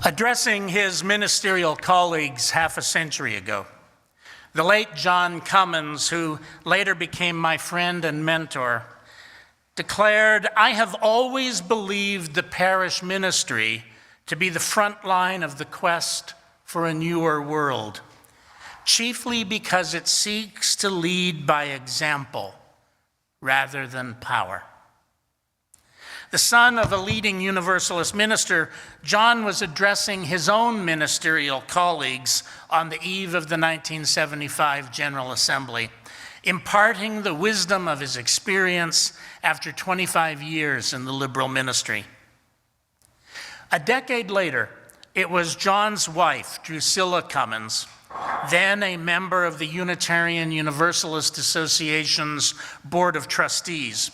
Addressing his ministerial colleagues half a century ago, the late John Cummins, who later became my friend and mentor, declared, "I have always believed the parish ministry to be the front line of the quest for a newer world, chiefly because it seeks to lead by example rather than power." The son of a leading Universalist minister, John was addressing his own ministerial colleagues on the eve of the 1975 General Assembly, imparting the wisdom of his experience after 25 years in the liberal ministry. A decade later, it was John's wife, Drusilla Cummins, then a member of the Unitarian Universalist Association's Board of Trustees,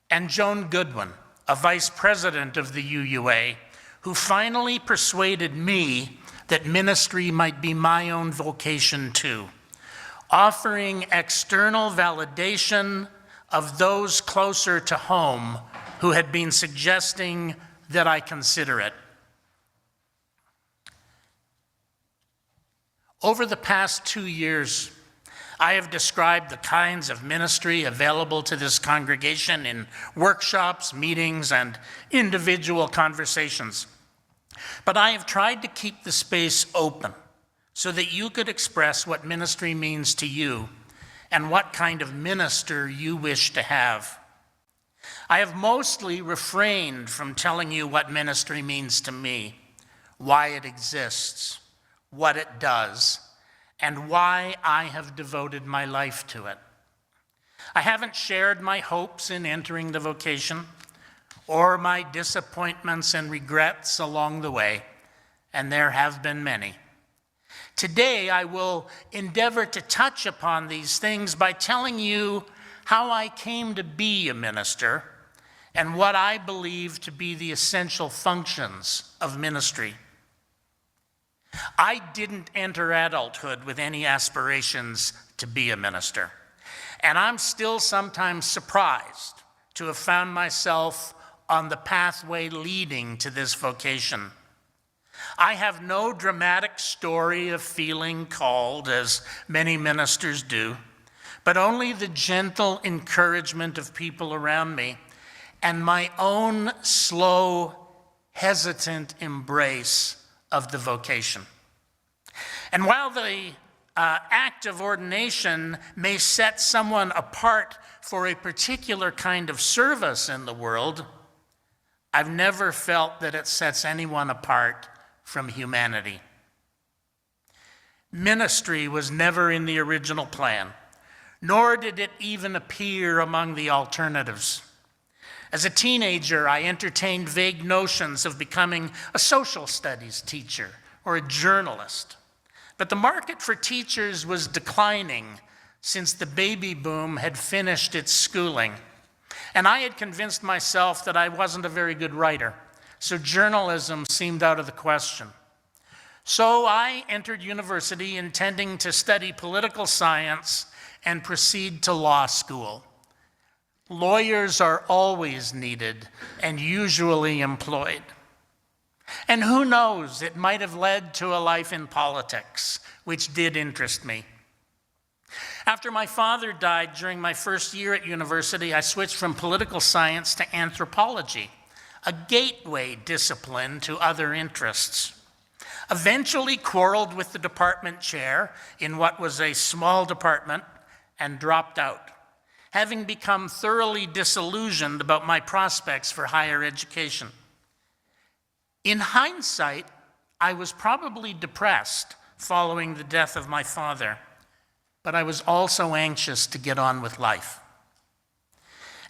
and Joan Goodwin, a vice president of the UUA, who finally persuaded me that ministry might be my own vocation too, offering external validation of those closer to home who had been suggesting that I consider it. Over the past 2 years, I have described the kinds of ministry available to this congregation in workshops, meetings, and individual conversations. But I have tried to keep the space open so that you could express what ministry means to you and what kind of minister you wish to have. I have mostly refrained from telling you what ministry means to me, why it exists, what it does, and why I have devoted my life to it. I haven't shared my hopes in entering the vocation or my disappointments and regrets along the way, and there have been many. Today, I will endeavor to touch upon these things by telling you how I came to be a minister and what I believe to be the essential functions of ministry. I didn't enter adulthood with any aspirations to be a minister, and I'm still sometimes surprised to have found myself on the pathway leading to this vocation. I have no dramatic story of feeling called, as many ministers do, but only the gentle encouragement of people around me and my own slow, hesitant embrace of the vocation. And while the act of ordination may set someone apart for a particular kind of service in the world, I've never felt that it sets anyone apart from humanity. Ministry was never in the original plan, nor did it even appear among the alternatives. As a teenager, I entertained vague notions of becoming a social studies teacher or a journalist. But the market for teachers was declining since the baby boom had finished its schooling. And I had convinced myself that I wasn't a very good writer, so journalism seemed out of the question. So I entered university intending to study political science and proceed to law school. Lawyers are always needed and usually employed. And who knows, it might have led to a life in politics, which did interest me. After my father died during my first year at university, I switched from political science to anthropology, a gateway discipline to other interests. Eventually quarreled with the department chair in what was a small department and dropped out, having become thoroughly disillusioned about my prospects for higher education. In hindsight, I was probably depressed following the death of my father, but I was also anxious to get on with life.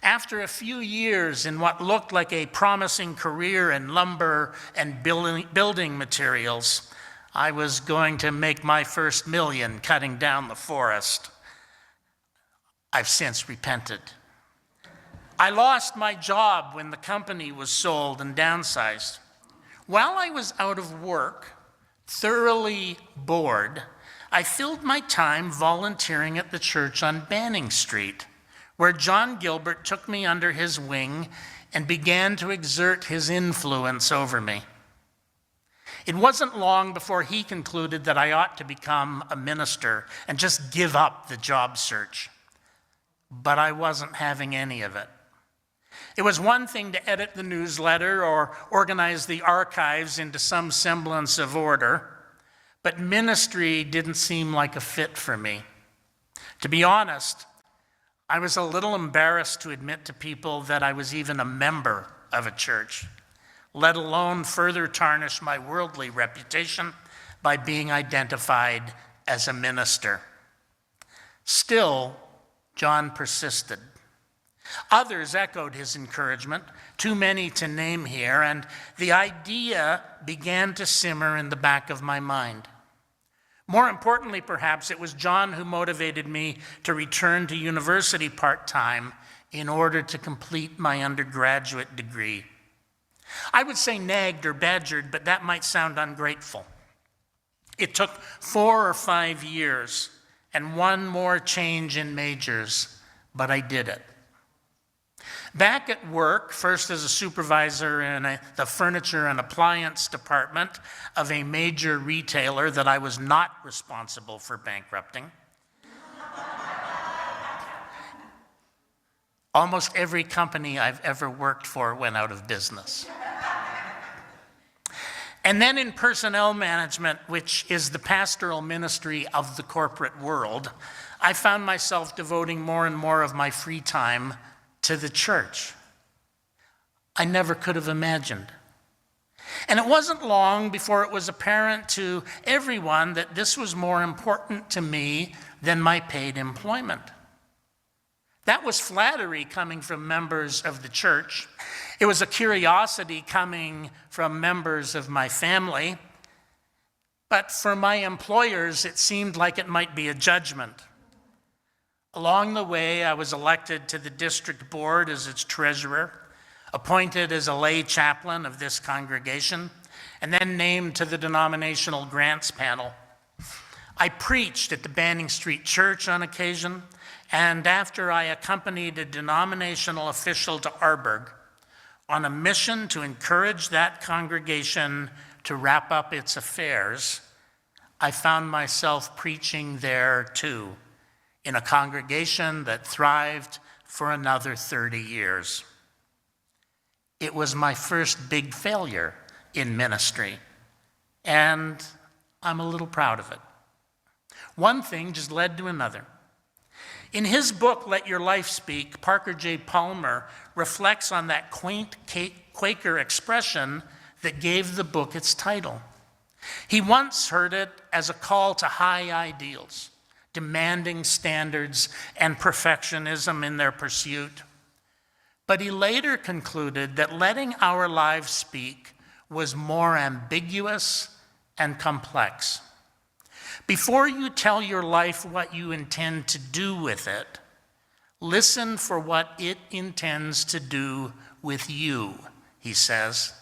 After a few years in what looked like a promising career in lumber and building materials, I was going to make my first million cutting down the forest. I've since repented. I lost my job when the company was sold and downsized. While I was out of work, thoroughly bored, I filled my time volunteering at the church on Banning Street, where John Gilbert took me under his wing and began to exert his influence over me. It wasn't long before he concluded that I ought to become a minister and just give up the job search. But I wasn't having any of it. It was one thing to edit the newsletter or organize the archives into some semblance of order, but ministry didn't seem like a fit for me. To be honest, I was a little embarrassed to admit to people that I was even a member of a church, let alone further tarnish my worldly reputation by being identified as a minister. Still, John persisted. Others echoed his encouragement, too many to name here, and the idea began to simmer in the back of my mind. More importantly, perhaps, it was John who motivated me to return to university part-time in order to complete my undergraduate degree. I would say nagged or badgered, but that might sound ungrateful. It took 4 or 5 years and one more change in majors, but I did it. Back at work, first as a supervisor in the furniture and appliance department of a major retailer that I was not responsible for bankrupting. Almost every company I've ever worked for went out of business. And then in personnel management, which is the pastoral ministry of the corporate world, I found myself devoting more and more of my free time to the church. I never could have imagined. And it wasn't long before it was apparent to everyone that this was more important to me than my paid employment. That was flattery coming from members of the church. It was a curiosity coming from members of my family. But for my employers, it seemed like it might be a judgment. Along the way, I was elected to the district board as its treasurer, appointed as a lay chaplain of this congregation, and then named to the denominational grants panel. I preached at the Banning Street Church on occasion, and after I accompanied a denominational official to Arburg on a mission to encourage that congregation to wrap up its affairs, I found myself preaching there too, in a congregation that thrived for another 30 years. It was my first big failure in ministry, and I'm a little proud of it. One thing just led to another. In his book, Let Your Life Speak, Parker J. Palmer reflects on that quaint Quaker expression that gave the book its title. He once heard it as a call to high ideals, demanding standards and perfectionism in their pursuit. But he later concluded that letting our lives speak was more ambiguous and complex. Before you tell your life what you intend to do with it, listen for what it intends to do with you, he says.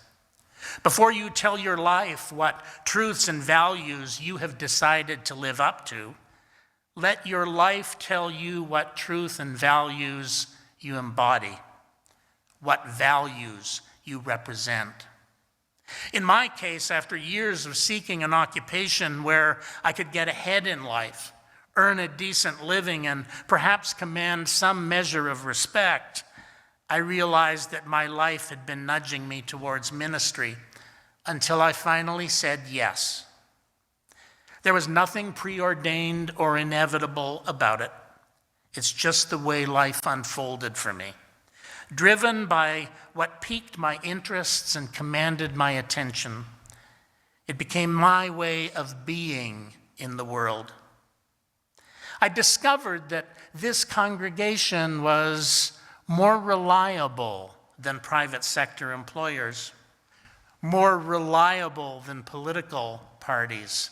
Before you tell your life what truths and values you have decided to live up to, let your life tell you what truth and values you embody, what values you represent. In my case, after years of seeking an occupation where I could get ahead in life, earn a decent living, and perhaps command some measure of respect, I realized that my life had been nudging me towards ministry until I finally said yes. There was nothing preordained or inevitable about it. It's just the way life unfolded for me, driven by what piqued my interests and commanded my attention. It became my way of being in the world. I discovered that this congregation was more reliable than private sector employers, more reliable than political parties,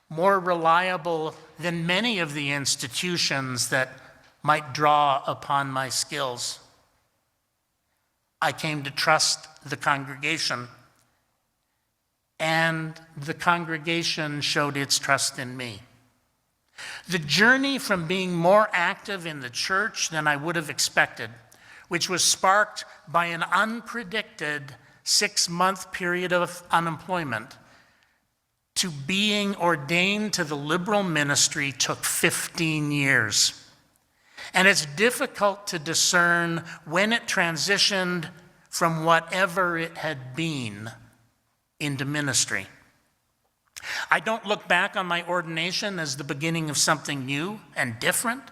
more reliable than many of the institutions that might draw upon my skills. I came to trust the congregation, and the congregation showed its trust in me. The journey from being more active in the church than I would have expected, which was sparked by an unpredicted 6-month period of unemployment, to being ordained to the liberal ministry took 15 years. And it's difficult to discern when it transitioned from whatever it had been into ministry. I don't look back on my ordination as the beginning of something new and different,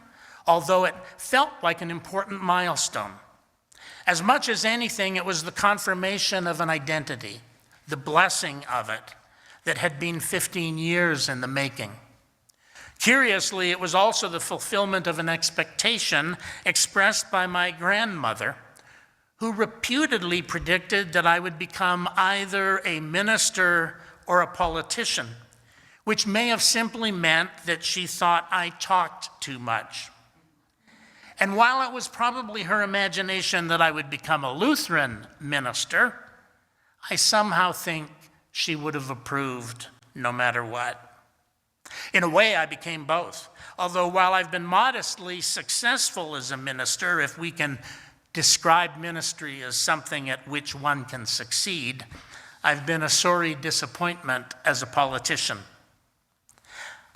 although it felt like an important milestone. As much as anything, it was the confirmation of an identity, the blessing of it, that had been 15 years in the making. Curiously, it was also the fulfillment of an expectation expressed by my grandmother, who reputedly predicted that I would become either a minister or a politician, which may have simply meant that she thought I talked too much. And while it was probably her imagination that I would become a Lutheran minister, I somehow think she would have approved no matter what. In a way, I became both. Although while I've been modestly successful as a minister, if we can describe ministry as something at which one can succeed, I've been a sorry disappointment as a politician.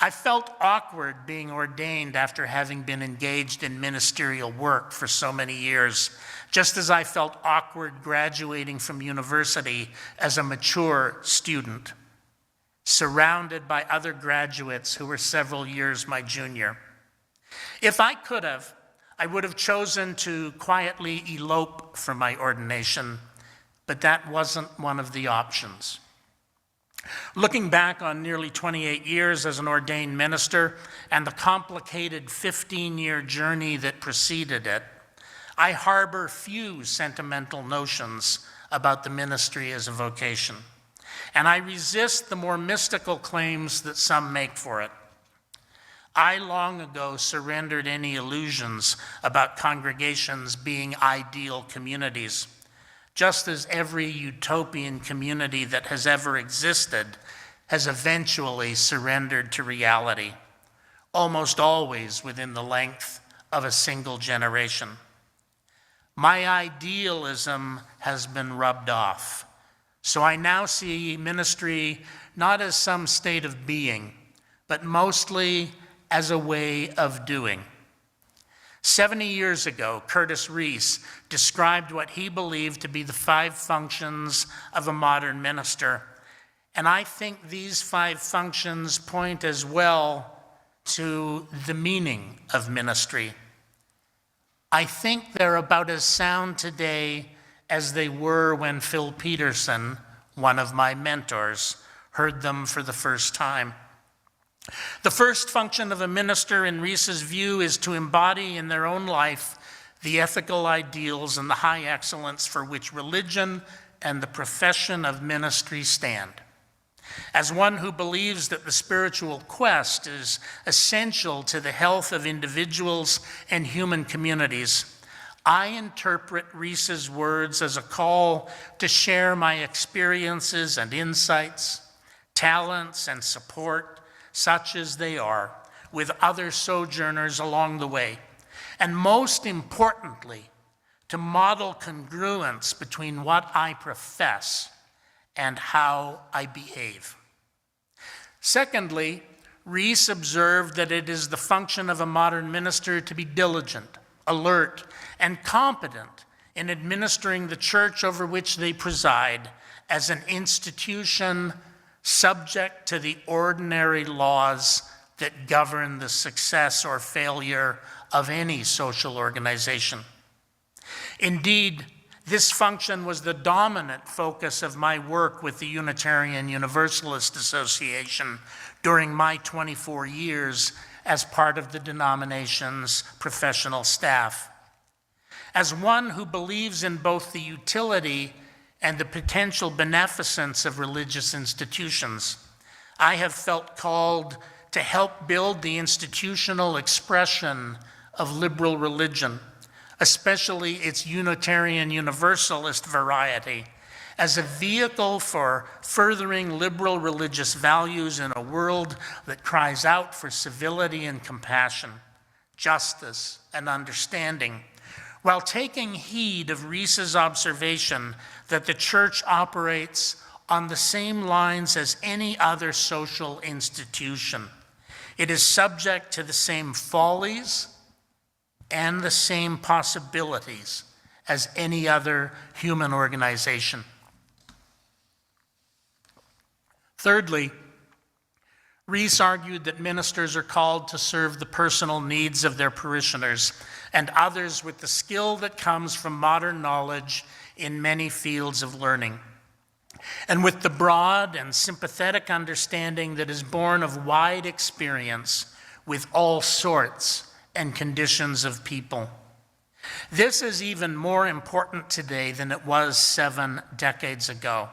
I felt awkward being ordained after having been engaged in ministerial work for so many years, just as I felt awkward graduating from university as a mature student, surrounded by other graduates who were several years my junior. If I could have, I would have chosen to quietly elope from my ordination, but that wasn't one of the options. Looking back on nearly 28 years as an ordained minister and the complicated 15-year journey that preceded it, I harbor few sentimental notions about the ministry as a vocation, and I resist the more mystical claims that some make for it. I long ago surrendered any illusions about congregations being ideal communities, just as every utopian community that has ever existed has eventually surrendered to reality, almost always within the length of a single generation. My idealism has been rubbed off, so I now see ministry not as some state of being, but mostly as a way of doing. 70 years ago, Curtis Reese described what he believed to be the 5 functions of a modern minister, and I think these 5 functions point as well to the meaning of ministry. I think they're about as sound today as they were when Phil Peterson, one of my mentors, heard them for the first time. The first function of a minister, in Reese's view, is to embody in their own life the ethical ideals and the high excellence for which religion and the profession of ministry stand. As one who believes that the spiritual quest is essential to the health of individuals and human communities, I interpret Reese's words as a call to share my experiences and insights, talents and support, such as they are, with other sojourners along the way, and most importantly, to model congruence between what I profess and how I behave. Secondly, Reese observed that it is the function of a modern minister to be diligent, alert, and competent in administering the church over which they preside as an institution subject to the ordinary laws that govern the success or failure of any social organization. Indeed, this function was the dominant focus of my work with the Unitarian Universalist Association during my 24 years as part of the denomination's professional staff. As one who believes in both the utility and the potential beneficence of religious institutions, I have felt called to help build the institutional expression of liberal religion, especially its Unitarian Universalist variety, as a vehicle for furthering liberal religious values in a world that cries out for civility and compassion, justice and understanding, while taking heed of Reese's observation that the church operates on the same lines as any other social institution. It is subject to the same follies and the same possibilities as any other human organization. Thirdly, Rees argued that ministers are called to serve the personal needs of their parishioners and others with the skill that comes from modern knowledge in many fields of learning, and with the broad and sympathetic understanding that is born of wide experience with all sorts and conditions of people. This is even more important today than it was 7 decades ago.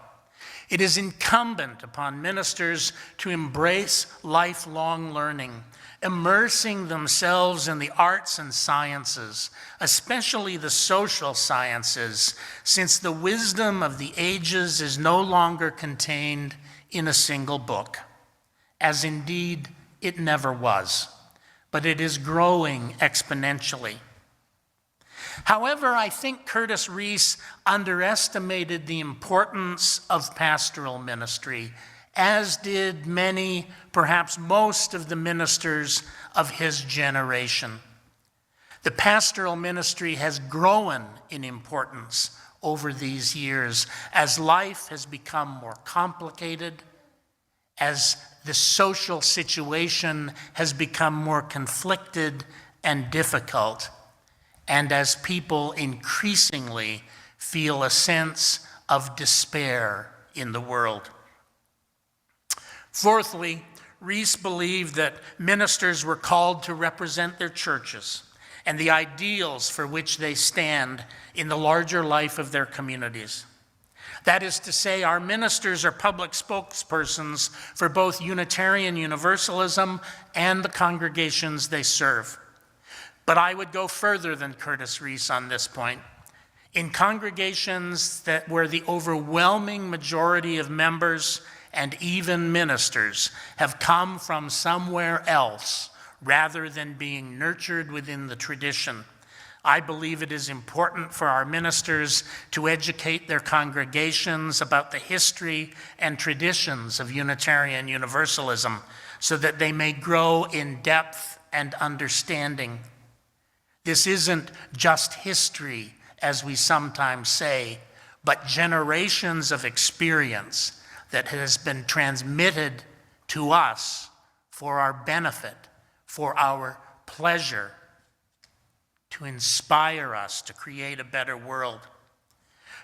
It is incumbent upon ministers to embrace lifelong learning, immersing themselves in the arts and sciences, especially the social sciences, since the wisdom of the ages is no longer contained in a single book, as indeed it never was, but it is growing exponentially. However, I think Curtis Rees underestimated the importance of pastoral ministry, as did many, perhaps most of the ministers of his generation. The pastoral ministry has grown in importance over these years as life has become more complicated, as the social situation has become more conflicted and difficult, and as people increasingly feel a sense of despair in the world. Fourthly, Rees believed that ministers were called to represent their churches and the ideals for which they stand in the larger life of their communities. That is to say, our ministers are public spokespersons for both Unitarian Universalism and the congregations they serve. But I would go further than Curtis Rees on this point. In congregations where the overwhelming majority of members and even ministers have come from somewhere else rather than being nurtured within the tradition, I believe it is important for our ministers to educate their congregations about the history and traditions of Unitarian Universalism so that they may grow in depth and understanding. This isn't just history, as we sometimes say, but generations of experience that has been transmitted to us for our benefit, for our pleasure, to inspire us to create a better world.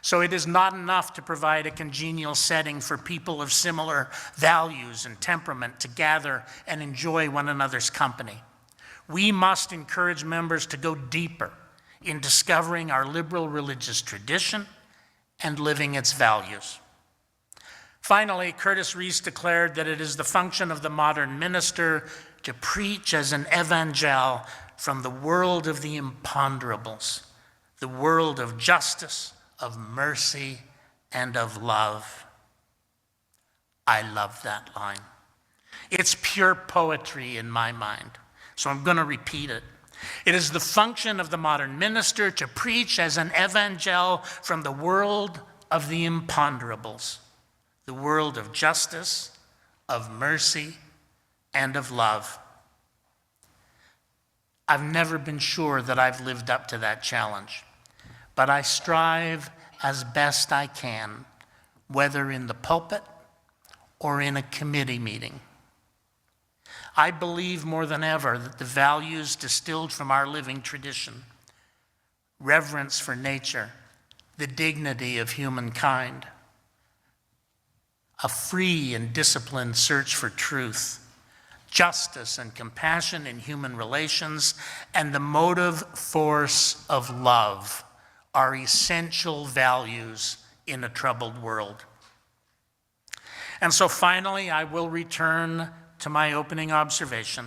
So it is not enough to provide a congenial setting for people of similar values and temperament to gather and enjoy one another's company. We must encourage members to go deeper in discovering our liberal religious tradition and living its values. Finally, Curtis Rees declared that it is the function of the modern minister to preach as an evangel from the world of the imponderables, the world of justice, of mercy, and of love. I love that line. It's pure poetry in my mind. So I'm going to repeat it. It is the function of the modern minister to preach as an evangel from the world of the imponderables, the world of justice, of mercy, and of love. I've never been sure that I've lived up to that challenge, but I strive as best I can, whether in the pulpit or in a committee meeting. I believe more than ever that the values distilled from our living tradition, reverence for nature, the dignity of humankind, a free and disciplined search for truth, justice and compassion in human relations, and the motive force of love are essential values in a troubled world. And so finally, I will return to my opening observation.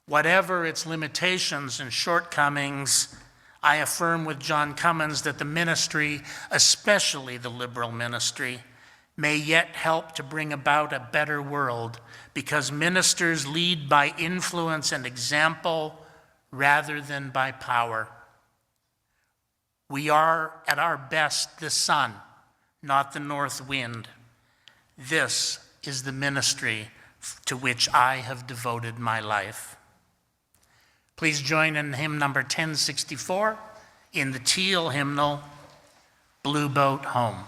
Whatever its limitations and shortcomings, I affirm with John Cummins that the ministry, especially the liberal ministry, may yet help to bring about a better world because ministers lead by influence and example rather than by power. We are at our best the sun, not the north wind. This is the ministry to which I have devoted my life. Please join in hymn number 1064 in the teal hymnal, Blue Boat Home.